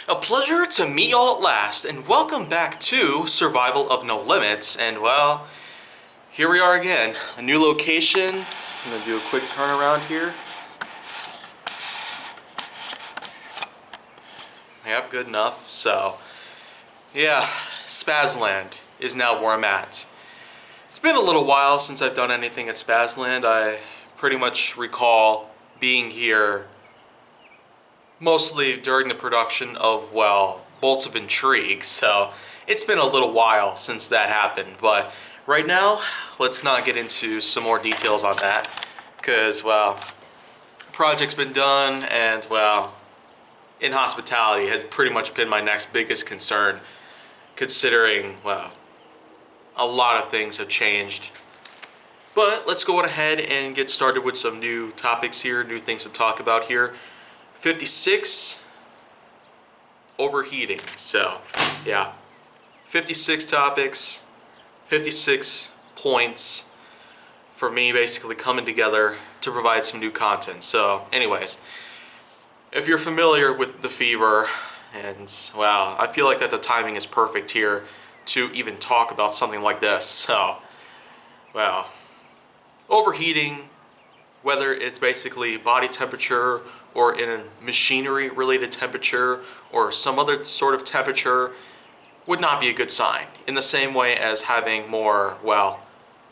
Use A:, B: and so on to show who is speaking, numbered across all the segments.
A: A pleasure to meet y'all at last, and welcome back to Survival of No Limits. And well, here we are again, a new location. I'm gonna do a quick turnaround here. Yep, good enough. So, yeah, Spazland is now where I'm at. It's been a little while since I've done anything at Spazland. I pretty much recall being here mostly during the production of, well, Bolts of Intrigue, so it's been a little while since that happened. But right now, let's not get into some more details on that, because, well, the project's been done, and, well, in hospitality has pretty much been my next biggest concern, considering, well, a lot of things have changed. But let's go ahead and get started with some new topics here, new things to talk about here. 56, overheating. So, yeah, 56 topics, 56 points for me basically coming together to provide some new content. So, anyways, if you're familiar with the fever, and, well, I feel like that the timing is perfect here to even talk about something like this. So, well, overheating, whether it's basically body temperature or in a machinery related temperature or some other sort of temperature, would not be a good sign. In the same way as having more, well,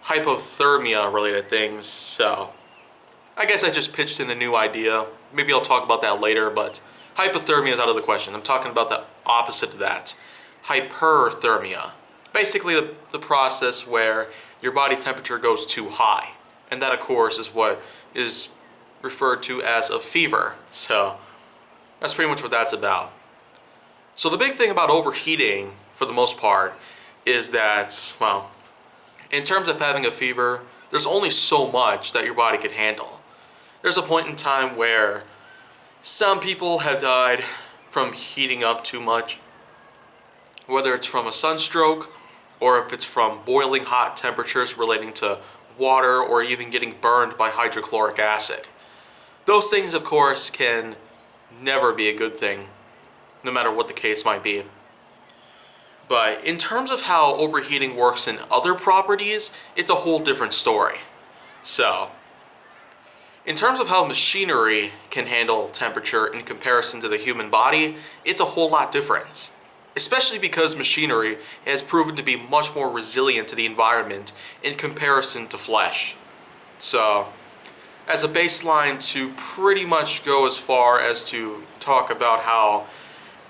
A: hypothermia related things. So I guess I just pitched in a new idea. Maybe I'll talk about that later, but hypothermia is out of the question. I'm talking about the opposite of that. Hyperthermia. Basically the process where your body temperature goes too high. And that, of course, is what is referred to as a fever. So that's pretty much what that's about. So the big thing about overheating, for the most part, is that, well, in terms of having a fever, there's only so much that your body can handle. There's a point in time where some people have died from heating up too much, whether it's from a sunstroke or if it's from boiling hot temperatures relating to water or even getting burned by hydrochloric acid. Those things, of course, can never be a good thing, no matter what the case might be. But in terms of how overheating works in other properties, it's a whole different story. So, in terms of how machinery can handle temperature in comparison to the human body, it's a whole lot different. Especially because machinery has proven to be much more resilient to the environment in comparison to flesh. So, as a baseline to pretty much go as far as to talk about how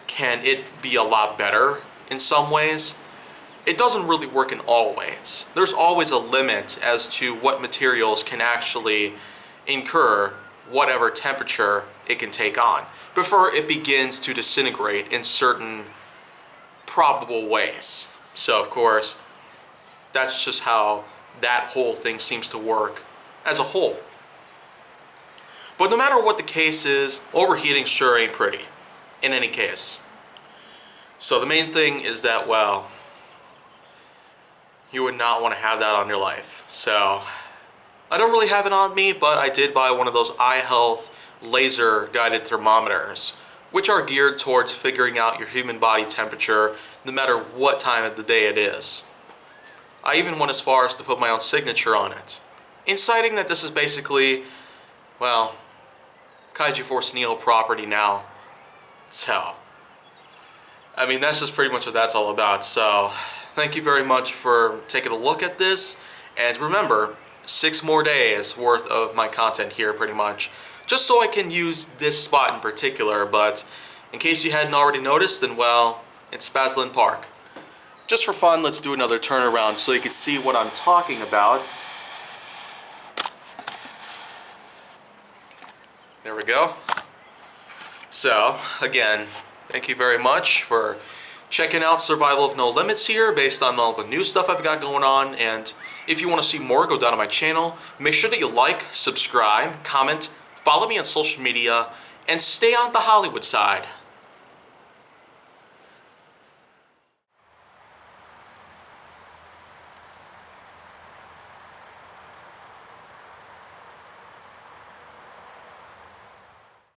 A: can it be a lot better in some ways, it doesn't really work in all ways. There's always a limit as to what materials can actually incur whatever temperature it can take on before it begins to disintegrate in certain probable ways. So of course, that's just how that whole thing seems to work as a whole. But no matter what the case is, overheating sure ain't pretty, in any case. So the main thing is that, well, you would not want to have that on your life. So I don't really have it on me, but I did buy one of those iHealth laser guided thermometers, which are geared towards figuring out your human body temperature no matter what time of the day it is. I even went as far as to put my own signature on it, inciting that this is basically, well, Kaiju Force Neo property now. So, I mean, that's just pretty much what that's all about. So, thank you very much for taking a look at this, and remember, 6 more days worth of my content here pretty much, just so I can use this spot in particular. But in case you hadn't already noticed, then, well, it's Spazland Park. Just for fun, let's do another turnaround so you can see what I'm talking about. There we go. So, again, thank you very much for checking out Survival of No Limits here based on all the new stuff I've got going on. And if you want to see more, go down to my channel. Make sure that you like, subscribe, comment, follow me on social media, and stay on the Hollywood side.